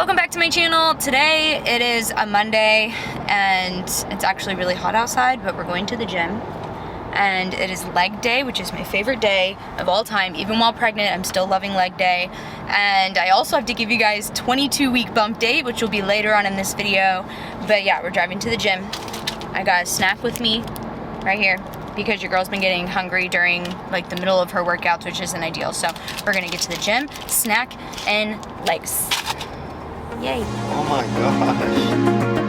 welcome back to my channel. Today it is a Monday and it's actually really hot outside, but we're going to the gym. And it is leg day, which is my favorite day of all time. Even while pregnant, I'm still loving leg day. And I also have to give you guys 22-week bump date, which will be later on in this video. But yeah, we're driving to the gym. I got a snack with me right here because your girl's been getting hungry during like the middle of her workouts, which isn't ideal. So we're gonna get to the gym, snack, and legs. Yay. Oh my gosh.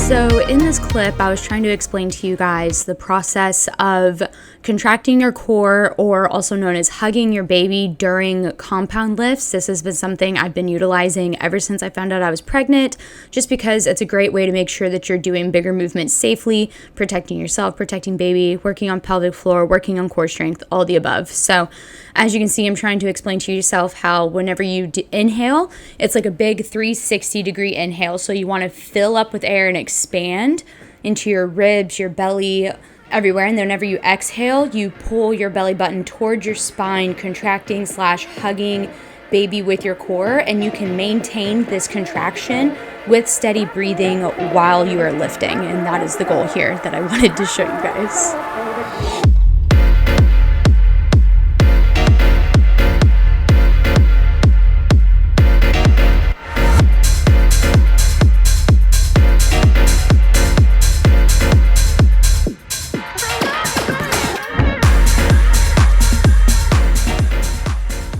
So in this clip, I was trying to explain to you guys the process of contracting your core, or also known as hugging your baby during compound lifts. This has been something I've been utilizing ever since I found out I was pregnant, just because it's a great way to make sure that you're doing bigger movements safely, protecting yourself, protecting baby, working on pelvic floor, working on core strength, all the above. So as you can see, I'm trying to explain to yourself how whenever you inhale, it's like a big 360-degree inhale. So you want to fill up with air and expand into your ribs, your belly, everywhere. And then whenever you exhale, you pull your belly button towards your spine, contracting / hugging baby with your core. And you can maintain this contraction with steady breathing while you are lifting. And that is the goal here that I wanted to show you guys.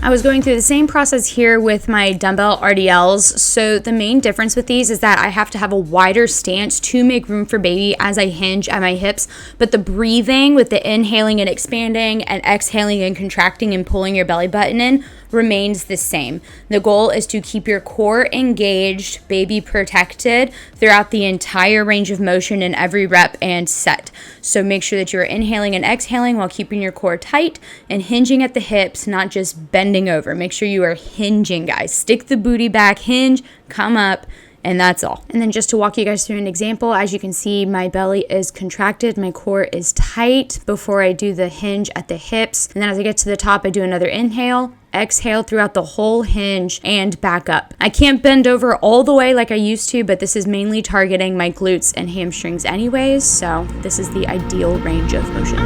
I was going through the same process here with my dumbbell RDLs. So the main difference with these is that I have to have a wider stance to make room for baby as I hinge at my hips. But the breathing with the inhaling and expanding and exhaling and contracting and pulling your belly button in remains the same. The goal is to keep your core engaged, baby protected throughout the entire range of motion in every rep and set. So make sure that you're inhaling and exhaling while keeping your core tight and hinging at the hips, not just bending over. Make sure you are hinging, guys. Stick the booty back, hinge, come up, and that's all. And then just to walk you guys through an example, as you can see, my belly is contracted, my core is tight before I do the hinge at the hips. And then as I get to the top, I do another inhale, exhale throughout the whole hinge, and back up. I can't bend over all the way like I used to, but this is mainly targeting my glutes and hamstrings anyways, so this is the ideal range of motion.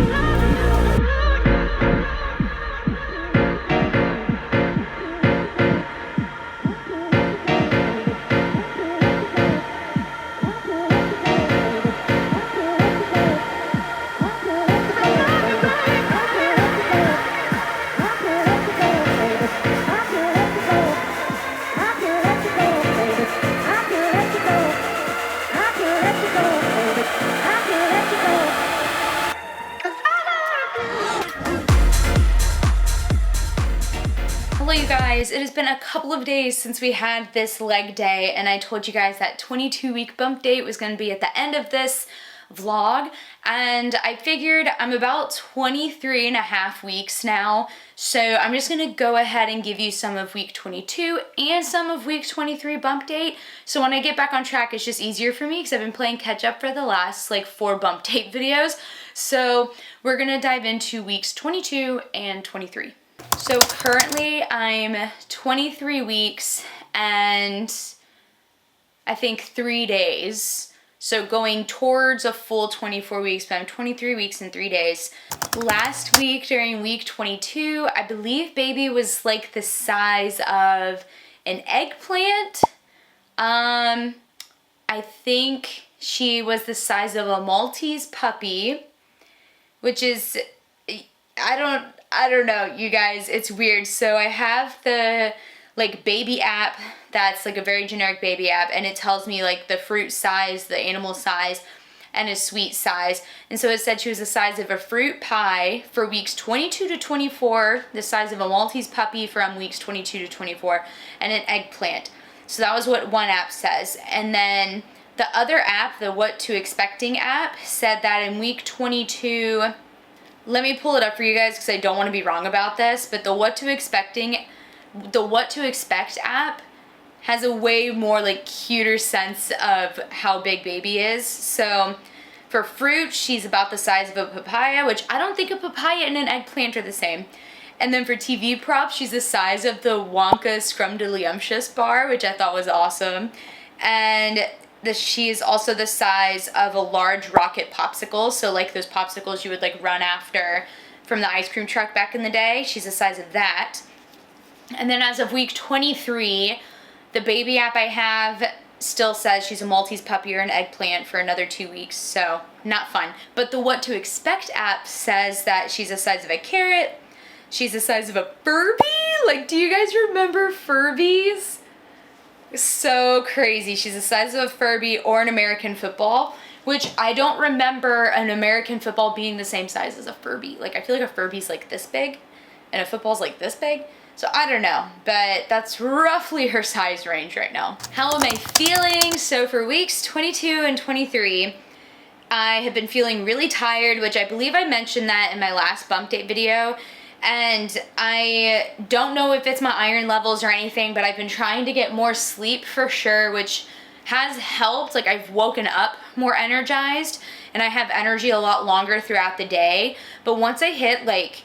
Hello you guys, it has been a couple of days since we had this leg day, and I told you guys that 22-week bump date was going to be at the end of this vlog, and I figured I'm about 23 and a half weeks now, so I'm just going to go ahead and give you some of week 22 and some of week 23 bump date. So when I get back on track, it's just easier for me because I've been playing catch up for the last like 4 bump date videos. So we're going to dive into weeks 22 and 23. So currently I'm 23 weeks and I think 3 days. So going towards a full 24 weeks, but I'm 23 weeks and 3 days. Last week during week 22, I believe baby was like the size of an eggplant. I think she was the size of a Maltese puppy, which is, I don't know, you guys, it's weird. So I have the like baby app that's like a very generic baby app, and it tells me like the fruit size, the animal size, and a sweet size. And so it said she was the size of a fruit pie for weeks 22 to 24, the size of a Maltese puppy from weeks 22 to 24, and an eggplant. So that was what one app says. And then The other app, the What to Expecting app, said that in week 22, let me pull it up for you guys because I don't want to be wrong about this, but the What to Expect app has a way more like cuter sense of how big baby is. So for fruit, she's about the size of a papaya, which I don't think a papaya and an eggplant are the same. And then for TV props, she's the size of the Wonka Scrumdiddlyumptious bar, which I thought was awesome. And she is also the size of a large rocket popsicle. So like those popsicles you would like run after from the ice cream truck back in the day. She's the size of that. And then as of week 23, the baby app I have still says she's a Maltese puppy or an eggplant for another 2 weeks, so not fun. But the What to Expect app says that she's the size of a carrot, she's the size of a Furby. Like, do you guys remember Furbies? So crazy. She's the size of a Furby or an American football, which I don't remember an American football being the same size as a Furby. Like, I feel like a Furby's like this big and a football's like this big. So I don't know, but that's roughly her size range right now. How am I feeling? So for weeks 22 and 23, I have been feeling really tired, which I believe I mentioned that in my last bump date video. And I don't know if it's my iron levels or anything, but I've been trying to get more sleep for sure, which has helped. Like, I've woken up more energized and I have energy a lot longer throughout the day. But once I hit like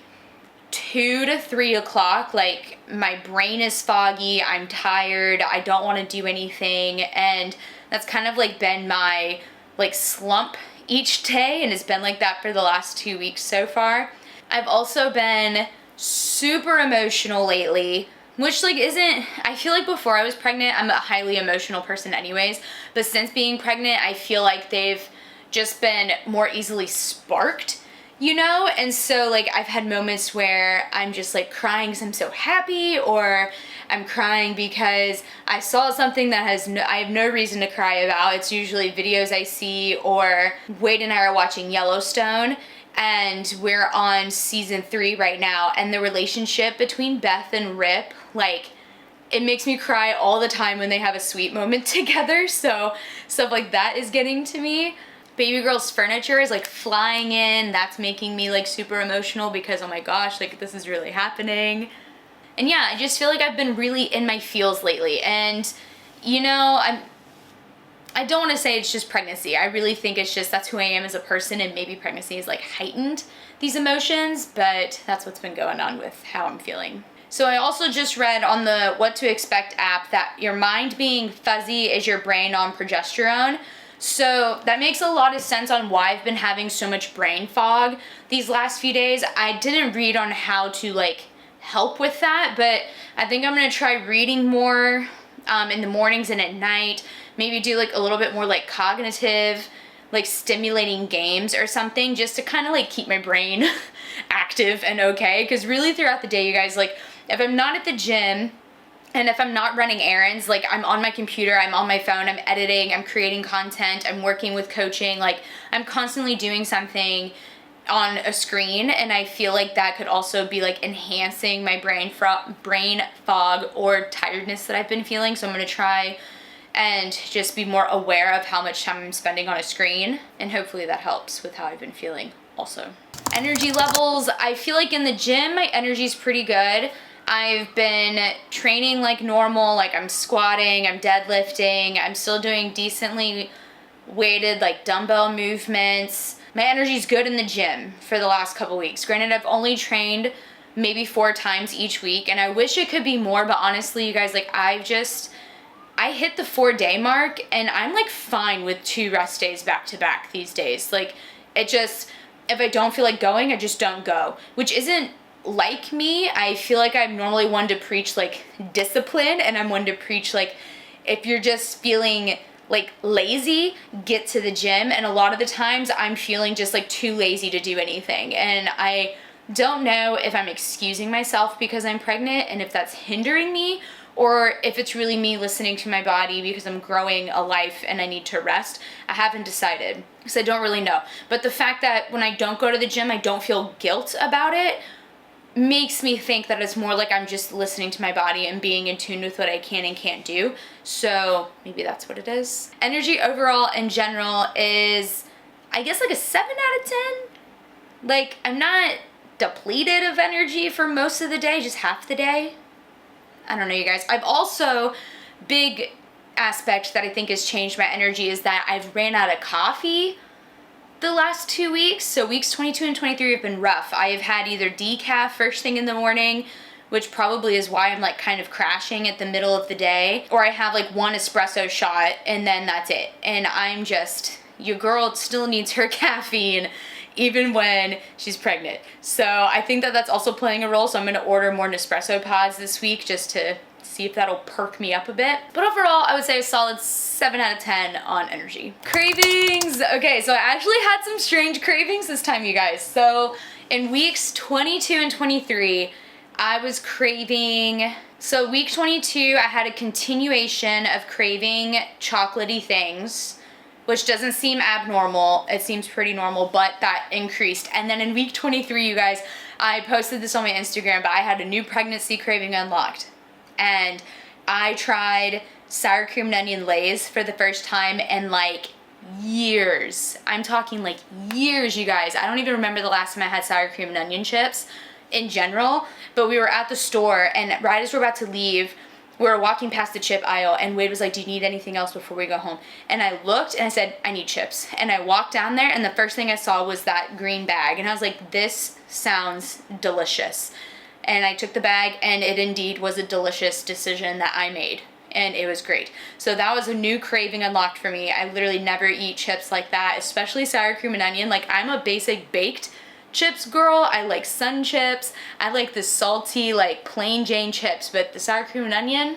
2 to 3 o'clock, like my brain is foggy, I'm tired, I don't want to do anything, and that's kind of like been my like slump each day, and it's been like that for the last 2 weeks so far. I've also been super emotional lately, which like isn't, I feel like before I was pregnant, I'm a highly emotional person anyways, but since being pregnant, I feel like they've just been more easily sparked, you know? And so like I've had moments where I'm just like crying because I'm so happy, or I'm crying because I saw something that I have no reason to cry about. It's usually videos I see, or Wade and I are watching Yellowstone, and we're on season 3 right now, and the relationship between Beth and Rip, like, it makes me cry all the time when they have a sweet moment together. So stuff like that is getting to me. Baby girl's furniture is like flying in. That's making me like super emotional because, oh my gosh, like this is really happening. And yeah, I just feel like I've been really in my feels lately. And you know, I don't want to say it's just pregnancy. I really think it's just that's who I am as a person, and maybe pregnancy has like heightened these emotions, but that's what's been going on with how I'm feeling. So I also just read on the What to Expect app that your mind being fuzzy is your brain on progesterone. So that makes a lot of sense on why I've been having so much brain fog these last few days. I didn't read on how to like help with that, but I think I'm gonna try reading more in the mornings and at night. Maybe do like a little bit more like cognitive, like stimulating games or something, just to kind of like keep my brain active and okay. Because really throughout the day, you guys, like if I'm not at the gym, and if I'm not running errands, like I'm on my computer, I'm on my phone, I'm editing, I'm creating content, I'm working with coaching, like I'm constantly doing something on a screen, and I feel like that could also be like enhancing my brain fog or tiredness that I've been feeling. So I'm gonna try and just be more aware of how much time I'm spending on a screen, and hopefully that helps with how I've been feeling also. Energy levels, I feel like in the gym, my energy's pretty good. I've been training like normal, like I'm squatting, I'm deadlifting, I'm still doing decently weighted like dumbbell movements. My energy's good in the gym for the last couple weeks. Granted, I've only trained maybe 4 times each week, and I wish it could be more, but honestly, you guys, like I hit the 4-day mark, and I'm like fine with 2 rest days back to back these days. Like it just, if I don't feel like going, I just don't go, which isn't like me. I feel like I'm normally one to preach like discipline, and I'm one to preach like if you're just feeling like lazy, get to the gym. And a lot of the times I'm feeling just like too lazy to do anything, and I don't know if I'm excusing myself because I'm pregnant and if that's hindering me, or if it's really me listening to my body because I'm growing a life and I need to rest. I haven't decided because I don't really know. But the fact that when I don't go to the gym, I don't feel guilt about it, makes me think that it's more like I'm just listening to my body and being in tune with what I can and can't do. So maybe that's what it is. Energy overall in general is, I guess, like a 7 out of 10. Like, I'm not depleted of energy for most of the day, just half the day. I don't know, you guys. I've also, big aspect that I think has changed my energy is that I've ran out of coffee the last 2 weeks. So weeks 22 and 23 have been rough. I have had either decaf first thing in the morning, which probably is why I'm like kind of crashing at the middle of the day, or I have like one espresso shot and then that's it. And I'm just, your girl still needs her caffeine even when she's pregnant. So I think that that's also playing a role. So I'm gonna order more Nespresso pods this week just to see if that'll perk me up a bit. But overall, I would say a solid 7 out of 10 on energy. Cravings. Okay, so I actually had some strange cravings this time, you guys. So in weeks 22 and 23, I was craving, so week 22, I had a continuation of craving chocolatey things, which doesn't seem abnormal. It seems pretty normal, but that increased. And then in week 23, you guys, I posted this on my Instagram, but I had a new pregnancy craving unlocked. And I tried sour cream and onion Lay's for the first time in like years. I'm talking like years, you guys. I don't even remember the last time I had sour cream and onion chips in general, but we were at the store and right as we're about to leave, we were walking past the chip aisle and Wade was like, do you need anything else before we go home? And I looked and I said, I need chips. And I walked down there and the first thing I saw was that green bag. And I was like, this sounds delicious. And I took the bag and it indeed was a delicious decision that I made. And it was great. So that was a new craving unlocked for me. I literally never eat chips like that, especially sour cream and onion. Like, I'm a basic baked chips girl. I like Sun Chips. I like the salty, like plain Jane chips, but the sour cream and onion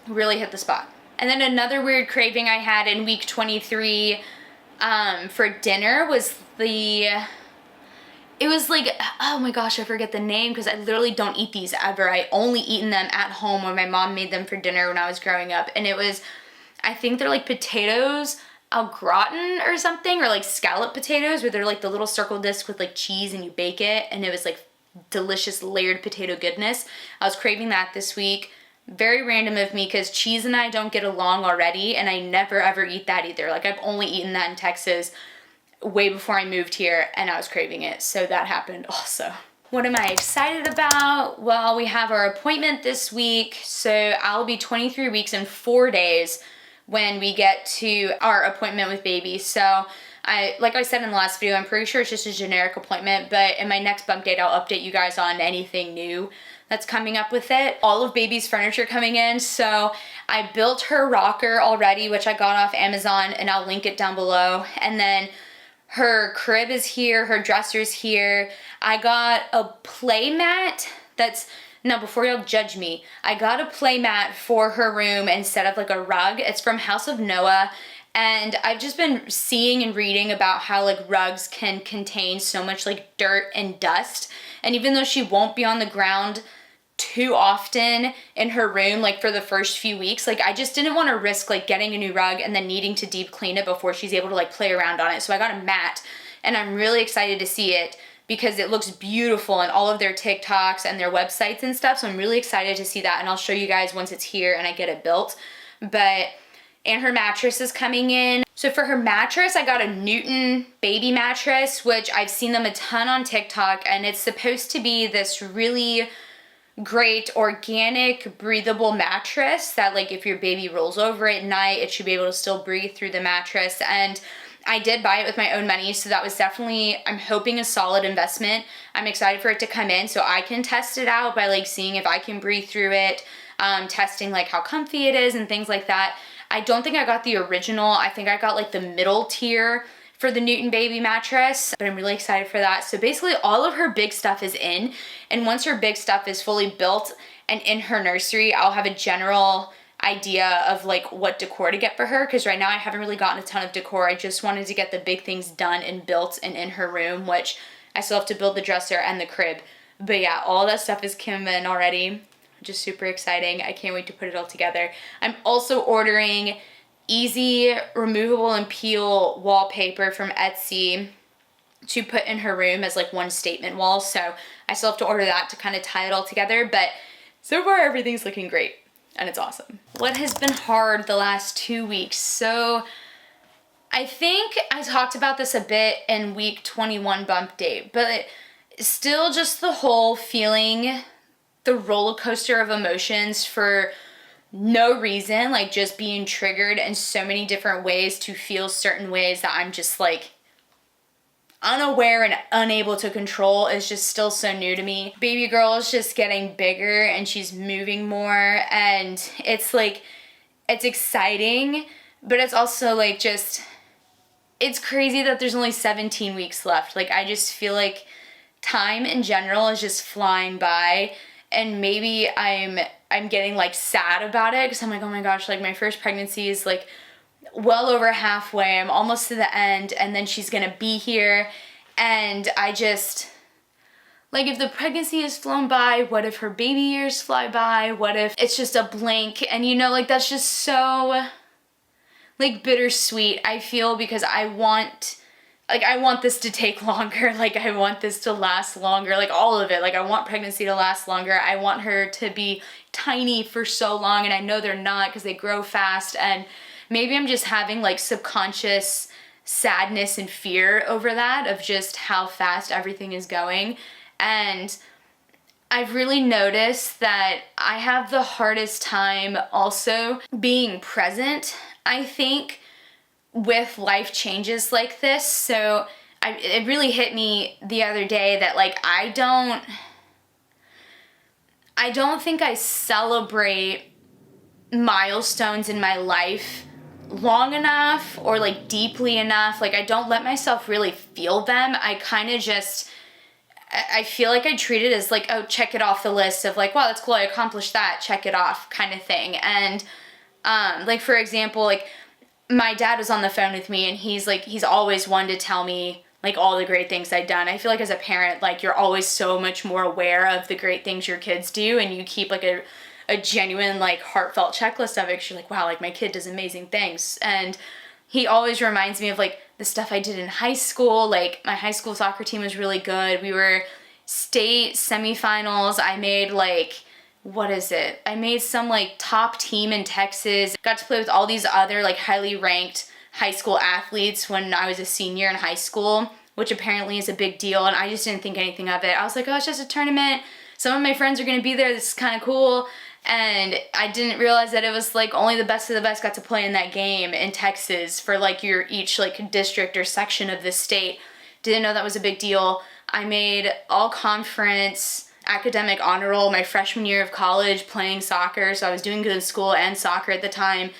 really hit the spot. And then another weird craving I had in week 23 for dinner was it was like, oh my gosh, I forget the name because I literally don't eat these ever. I only eaten them at home when my mom made them for dinner when I was growing up. And it was, I think they're like potatoes au gratin or something, or like scallop potatoes where they're like the little circle disc with like cheese and you bake it. And it was like delicious layered potato goodness. I was craving that this week. Very random of me because cheese and I don't get along already. And I never ever eat that either. Like, I've only eaten that in Texas way before I moved here and I was craving it. So that happened also. What am I excited about? Well, we have our appointment this week. So I'll be 23 weeks and 4 days when we get to our appointment with baby. So like I said in the last video, I'm pretty sure it's just a generic appointment, but in my next bump date, I'll update you guys on anything new that's coming up with it. All of baby's furniture coming in. So I built her rocker already, which I got off Amazon, and I'll link it down below. And then her crib is here, her dresser's here. I got a play mat that's, now before y'all judge me, I got a play mat for her room instead of like a rug. It's from House of Noah. And I've just been seeing and reading about how like rugs can contain so much like dirt and dust. And even though she won't be on the ground too often in her room, like for the first few weeks, like I just didn't want to risk like getting a new rug and then needing to deep clean it before she's able to like play around on it. So I got a mat and I'm really excited to see it because it looks beautiful in all of their TikToks and their websites and stuff. So I'm really excited to see that, and I'll show you guys once it's here and I get it built. And her mattress is coming in. So for her mattress, I got a Newton baby mattress, which I've seen them a ton on TikTok, and it's supposed to be this really great organic breathable mattress that like if your baby rolls over at night, it should be able to still breathe through the mattress. And I did buy it with my own money, so that was definitely, I'm hoping, a solid investment. I'm excited for it to come in so I can test it out by like seeing if I can breathe through it, testing like how comfy it is and things like that. I don't think I got the original. I think I got like the middle tier for the Newton baby mattress, but I'm really excited for that. So basically all of her big stuff is in, and once her big stuff is fully built and in her nursery, I'll have a general idea of like what decor to get for her, because right now I haven't really gotten a ton of decor. I just wanted to get the big things done and built and in her room, which I still have to build the dresser and the crib. But yeah, all that stuff is come in already, which is super exciting. I can't wait to put it all together. I'm also ordering easy removable and peel wallpaper from Etsy. to put in her room as like one statement wall. So I still have to order that to kind of tie it all together. But so far everything's looking great and it's awesome. What has been hard the last 2 weeks? So I think I talked about this a bit in week 21 bump date, but still just the whole feeling the roller coaster of emotions for no reason, like just being triggered in so many different ways to feel certain ways that I'm just like unaware and unable to control is just still so new to me. Baby girl is just getting bigger and she's moving more, and it's like, it's exciting, but it's also like just, it's crazy that there's only 17 weeks left. Like I just feel like time in general is just flying by, and maybe I'm getting like sad about it because I'm like, oh my gosh, like my first pregnancy is like well over halfway. I'm almost to the end, and then she's gonna be here, and I just, like, if the pregnancy has flown by, what if her baby years fly by? What if it's just a blank? And you know, like that's just so like bittersweet, I feel, because I want this to take longer. Like I want this to last longer, like all of it. Like I want pregnancy to last longer. I want her to be tiny for so long, and I know they're not because they grow fast, and maybe I'm just having like subconscious sadness and fear over that of just how fast everything is going. And I've really noticed that I have the hardest time also being present, I think, with life changes like this. So it really hit me the other day that like I don't think I celebrate milestones in my life long enough or like deeply enough. Like I don't let myself really feel them. I kind of just, I feel like I treat it as like, oh, check it off the list of like, wow, that's cool, I accomplished that, check it off kind of thing. And like for example, like my dad was on the phone with me, and he's always one to tell me like all the great things I've done. I feel like as a parent, like you're always so much more aware of the great things your kids do, and you keep like a genuine like heartfelt checklist of it, 'cause you're like, wow, like my kid does amazing things. And he always reminds me of like the stuff I did in high school. Like my high school soccer team was really good. We were state semifinals. I made like, I made some like top team in Texas. Got to play with all these other like highly ranked high school athletes when I was a senior in high school, which apparently is a big deal, and I just didn't think anything of it. I was like, oh, it's just a tournament. Some of my friends are gonna be there. This is kind of cool. And I didn't realize that it was like only the best of the best got to play in that game in Texas for like your each like district or section of the state. Didn't know that was a big deal. I made all conference academic honor roll my freshman year of college playing soccer, so I was doing good in school and soccer at the time.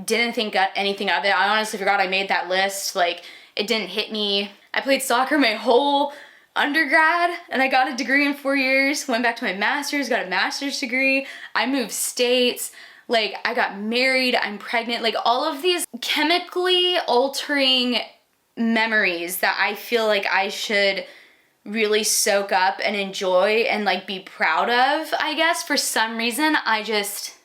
Didn't think anything of it. I honestly forgot I made that list. Like it didn't hit me. I played soccer my whole undergrad, and I got a degree in 4 years, went back to my master's, got a master's degree. I moved states, like I got married, I'm pregnant, like all of these chemically altering memories that I feel like I should really soak up and enjoy and like be proud of. I guess for some reason I just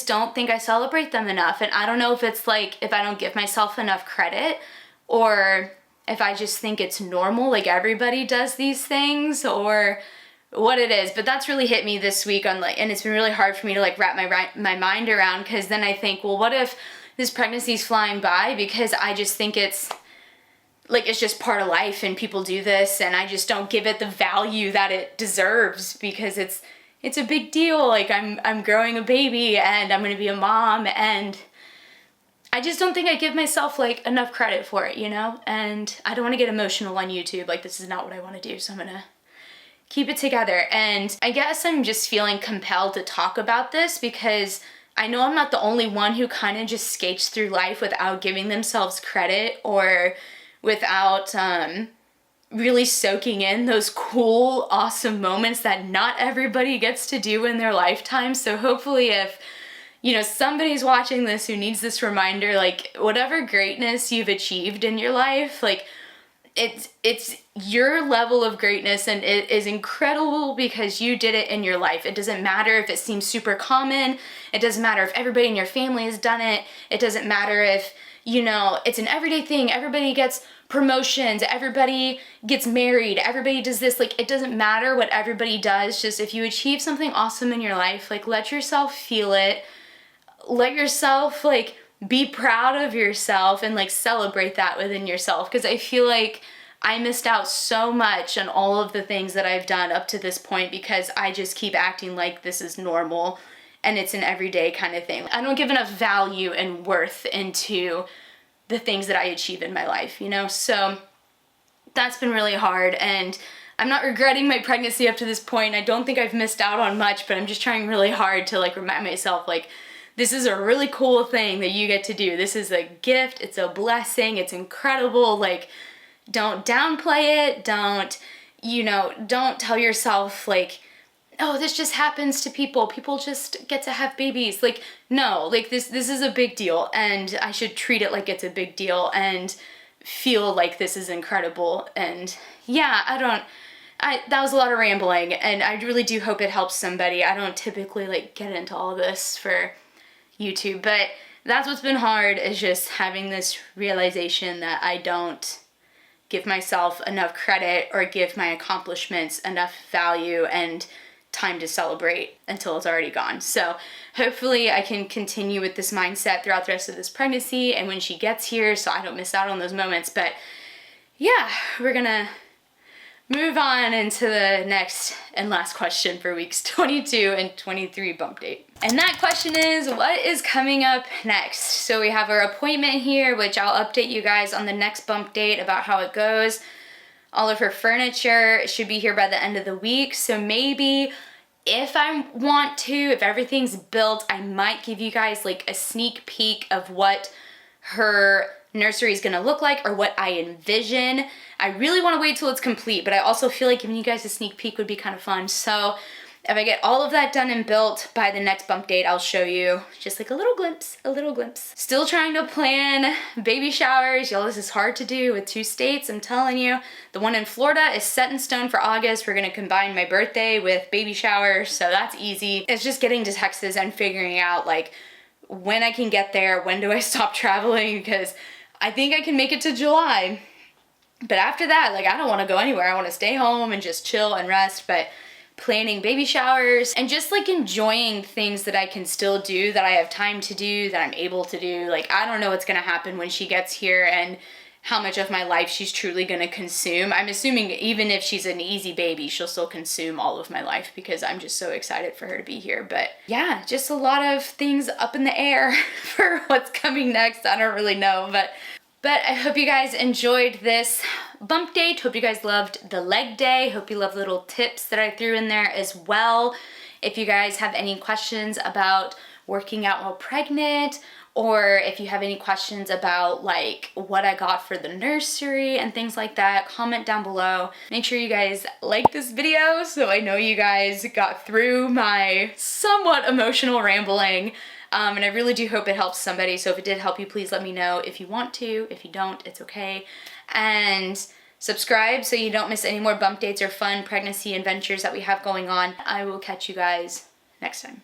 don't think I celebrate them enough. And I don't know if it's like if I don't give myself enough credit, or if I just think it's normal, like everybody does these things, or what it is. But that's really hit me this week on like, and it's been really hard for me to like wrap my mind around, because then I think, well, what if this pregnancy's flying by because I just think it's like it's just part of life and people do this, and I just don't give it the value that it deserves because it's a big deal. Like I'm growing a baby and I'm gonna be a mom, and I just don't think I give myself like enough credit for it, you know? And I don't want to get emotional on YouTube. Like this is not what I want to do, so I'm gonna keep it together. And I guess I'm just feeling compelled to talk about this because I know I'm not the only one who kind of just skates through life without giving themselves credit, or without really soaking in those cool, awesome moments that not everybody gets to do in their lifetime. So hopefully if, you know, somebody's watching this who needs this reminder, like whatever greatness you've achieved in your life, like it's your level of greatness, and it is incredible because you did it in your life. It doesn't matter if it seems super common. It doesn't matter if everybody in your family has done it. It doesn't matter if, you know, it's an everyday thing. Everybody gets promotions, everybody gets married, everybody does this. Like, it doesn't matter what everybody does. Just if you achieve something awesome in your life, like, let yourself feel it. Let yourself, like, be proud of yourself and, like, celebrate that within yourself. Because I feel like I missed out so much on all of the things that I've done up to this point because I just keep acting like this is normal and it's an everyday kind of thing. I don't give enough value and worth into the things that I achieve in my life, you know? So that's been really hard, and I'm not regretting my pregnancy up to this point. I don't think I've missed out on much, but I'm just trying really hard to, like, remind myself, like, this is a really cool thing that you get to do. This is a gift, it's a blessing, it's incredible. Like, don't downplay it, don't tell yourself, like, oh, this just happens to people. People just get to have babies. Like, no, like, this is a big deal, and I should treat it like it's a big deal and feel like this is incredible. And yeah, that was a lot of rambling, and I really do hope it helps somebody. I don't typically, like, get into all this for YouTube, but that's what's been hard, is just having this realization that I don't give myself enough credit or give my accomplishments enough value and time to celebrate until it's already gone. So hopefully I can continue with this mindset throughout the rest of this pregnancy and when she gets here, so I don't miss out on those moments. But yeah, we're gonna move on into the next and last question for weeks 22 and 23 bump date. And that question is, what is coming up next? So we have our appointment here, which I'll update you guys on the next bump date about how it goes. All of her furniture should be here by the end of the week. So maybe if I want to, if everything's built, I might give you guys, like, a sneak peek of what her nursery is gonna look like, or what I envision. I really wanna wait till it's complete, but I also feel like giving you guys a sneak peek would be kind of fun. So if I get all of that done and built by the next bump date, I'll show you just, like, a little glimpse, Still trying to plan baby showers. Y'all, this is hard to do with 2 states, I'm telling you. The one in Florida is set in stone for August. We're gonna combine my birthday with baby showers, so that's easy. It's just getting to Texas and figuring out, like, when I can get there, when do I stop traveling, because I think I can make it to July. But after that, like, I don't wanna go anywhere. I wanna stay home and just chill and rest, but planning baby showers and just, like, enjoying things that I can still do, that I have time to do, that I'm able to do. Like, I don't know what's gonna happen when she gets here and how much of my life she's truly gonna consume. I'm assuming even if she's an easy baby, she'll still consume all of my life because I'm just so excited for her to be here. But yeah, just a lot of things up in the air for what's coming next. I don't really know, but I hope you guys enjoyed this bump date. Hope you guys loved the leg day. Hope you love little tips that I threw in there as well. If you guys have any questions about working out while pregnant, or if you have any questions about, like, what I got for the nursery and things like that, comment down below. Make sure you guys like this video so I know you guys got through my somewhat emotional rambling. And I really do hope it helps somebody. So if it did help you, please let me know if you want to. If you don't, it's okay. And subscribe so you don't miss any more bump dates or fun pregnancy adventures that we have going on. I will catch you guys next time.